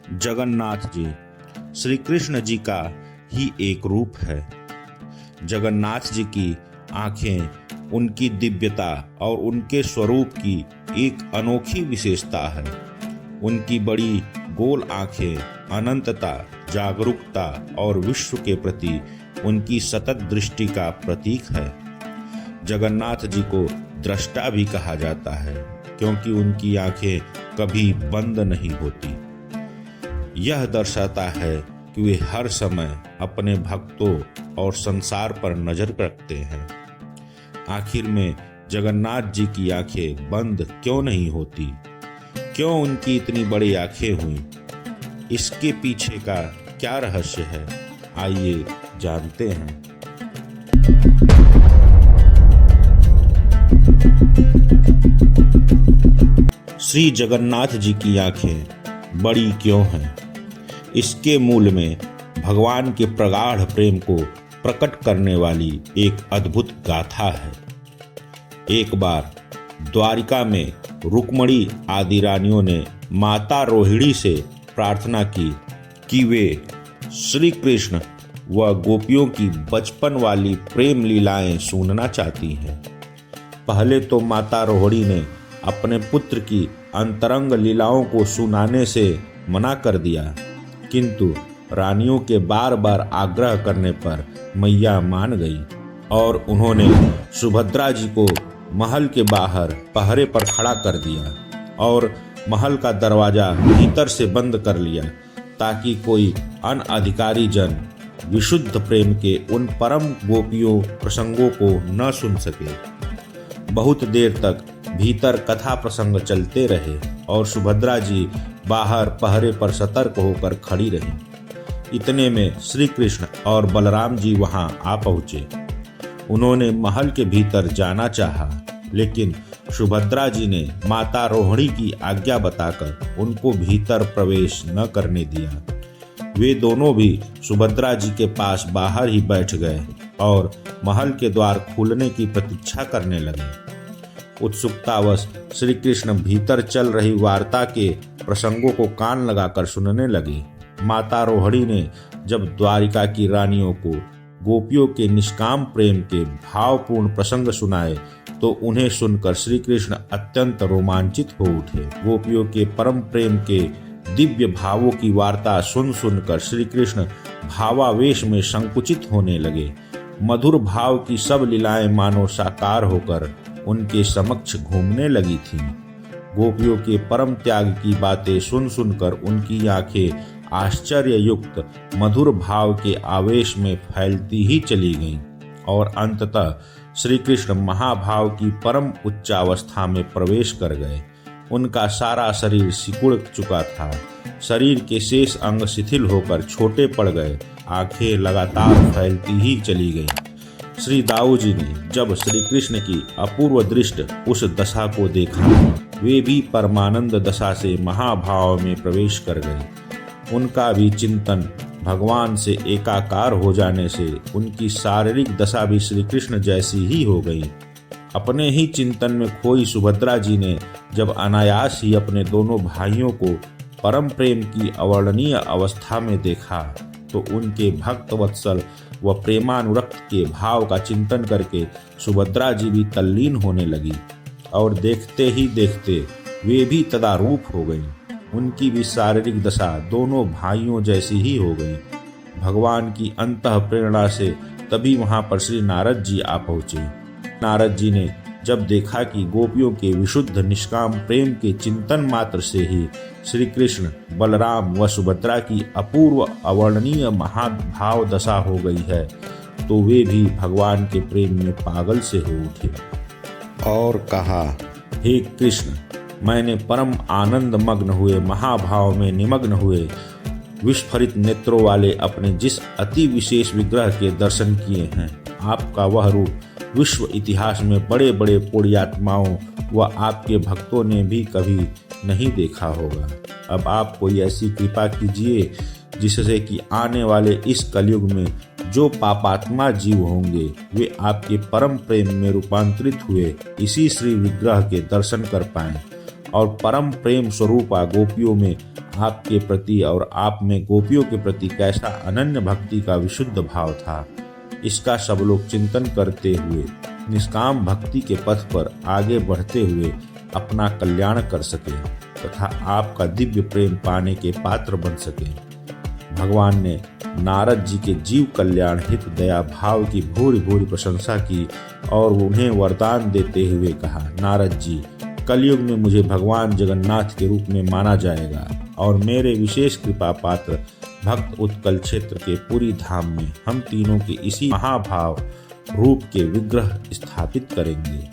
जगन्नाथ जी श्री कृष्ण जी का ही एक रूप है। जगन्नाथ जी की आंखें उनकी दिव्यता और उनके स्वरूप की एक अनोखी विशेषता है। उनकी बड़ी गोल आंखें अनंतता, जागरूकता और विश्व के प्रति उनकी सतत दृष्टि का प्रतीक है। जगन्नाथ जी को दृष्टा भी कहा जाता है क्योंकि उनकी आंखें कभी बंद नहीं होती। यह दर्शाता है कि वे हर समय अपने भक्तों और संसार पर नजर रखते हैं। आखिर में जगन्नाथ जी की आंखें बंद क्यों नहीं होती? क्यों उनकी इतनी बड़ी आंखें हुई? इसके पीछे का क्या रहस्य है? आइए जानते हैं। श्री जगन्नाथ जी की आंखें बड़ी क्यों हैं? इसके मूल में भगवान के प्रगाढ़ प्रेम को प्रकट करने वाली एक अद्भुत गाथा है। एक बार द्वारिका में रुक्मणी आदि रानियों ने माता रोहिणी से प्रार्थना की कि वे श्री कृष्ण व गोपियों की बचपन वाली प्रेम लीलाएं सुनना चाहती हैं। पहले तो माता रोहिणी ने अपने पुत्र की अंतरंग लीलाओं को सुनाने से मना कर दिया, किंतु रानियों के बार बार आग्रह करने पर मैया मान गई और उन्होंने सुभद्रा जी को महल के बाहर पहरे पर खड़ा कर दिया और महल का दरवाजा भीतर से बंद कर लिया ताकि कोई अनअधिकारी जन विशुद्ध प्रेम के उन परम गोपियों प्रसंगों को न सुन सके। बहुत देर तक भीतर कथा प्रसंग चलते रहे और सुभद्रा जी बाहर पहरे पर सतर्क होकर खड़ी रही। इतने में श्री कृष्ण और बलराम जी वहां आ पहुंचे। उन्होंने महल के भीतर जाना चाहा, लेकिन सुभद्रा जी ने माता रोहिणी की आज्ञा बताकर उनको भीतर प्रवेश न करने दिया। वे दोनों भी सुभद्रा जी के पास बाहर ही बैठ गए और महल के द्वार खुलने की प्रतीक्षा करने लगे। उत्सुकतावश श्री कृष्ण भीतर चल रही वार्ता के प्रसंगों को कान लगाकर सुनने लगे। माता रोहिणी ने जब द्वारिका की रानियों को गोपियों के निष्काम प्रेम के भावपूर्ण प्रसंग सुनाए तो उन्हें सुनकर श्री कृष्ण अत्यंत रोमांचित हो उठे। गोपियों के परम प्रेम के दिव्य भावों की वार्ता सुन सुनकर श्री कृष्ण भावावेश में संकुचित होने लगे। मधुर भाव की सब लीलाएं मानो साकार होकर उनके समक्ष घूमने लगी थीं। गोपियों के परम त्याग की बातें सुन सुनकर उनकी आंखें आश्चर्य युक्त मधुर भाव के आवेश में फैलती ही चली गईं और अंततः श्री कृष्ण महाभाव की परम उच्चावस्था में प्रवेश कर गए। उनका सारा शरीर सिकुड़ चुका था। शरीर के शेष अंग शिथिल होकर छोटे पड़ गए। आंखें लगातार फैलती ही चली गईं। श्री दाऊ जी ने जब श्री कृष्ण की अपूर्व दृष्टि उस दशा को देखा, वे भी परमानंद दशा से महाभाव में प्रवेश कर गए। उनका भी चिंतन भगवान से एकाकार हो जाने से उनकी शारीरिक दशा भी श्री कृष्ण जैसी ही हो गई। अपने ही चिंतन में खोई सुभद्रा जी ने जब अनायास ही अपने दोनों भाइयों को परम प्रेम की अवर्णनीय अवस्था में देखा तो उनके भक्त वत्सल व प्रेमानुरक्त के भाव का चिंतन करके सुभद्रा जी भी तल्लीन होने लगी और देखते ही देखते वे भी तदारूप हो गईं। उनकी भी शारीरिक दशा दोनों भाइयों जैसी ही हो गई। भगवान की अंतः प्रेरणा से तभी वहां पर श्री नारद जी आ पहुंचे। नारद जी ने जब देखा कि गोपियों के विशुद्ध निष्काम प्रेम के चिंतन मात्र से ही श्री कृष्ण, बलराम व सुभद्रा की अपूर्व अवर्णनीय महाभाव दशा हो गई है तो वे भी भगवान के प्रेम में पागल से हो उठे और कहा, हे कृष्ण, मैंने परम आनंद मग्न हुए महाभाव में निमग्न हुए विस्फारित नेत्रों वाले अपने जिस अति विशेष विग्रह के दर्शन किए हैं, आपका वह रूप विश्व इतिहास में बड़े बड़े पुण्यात्माओं व आपके भक्तों ने भी कभी नहीं देखा होगा। अब आप कोई ऐसी कृपा कीजिए जिससे कि आने वाले इस कलयुग में जो पापात्मा जीव होंगे वे आपके परम प्रेम में रूपांतरित हुए इसी श्री विग्रह के दर्शन कर पाएं और परम प्रेम स्वरूपा गोपियों में आपके प्रति और आप में गोपियों के प्रति कैसा अनन्य भक्ति का विशुद्ध भाव था, इसका सब लोग चिंतन करते हुए निष्काम भक्ति के पथ पर आगे बढ़ते हुए अपना कल्याण कर सके तथा आपका दिव्य प्रेम पाने के पात्र बन सके। भगवान ने नारद जी के जीव कल्याण हित दया भाव की भूरि भूरि प्रशंसा की और उन्हें वरदान देते हुए कहा, नारद जी, कलयुग में मुझे भगवान जगन्नाथ के रूप में माना जाएगा और मेरे विशेष कृपा पात्र भक्त उत्कल क्षेत्र के पुरी धाम में हम तीनों के इसी महाभाव रूप के विग्रह स्थापित करेंगे।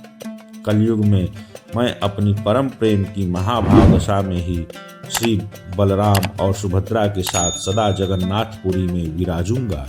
कलयुग में मैं अपनी परम प्रेम की महाभाव दशा में ही श्री बलराम और सुभद्रा के साथ सदा जगन्नाथपुरी में विराजूंगा।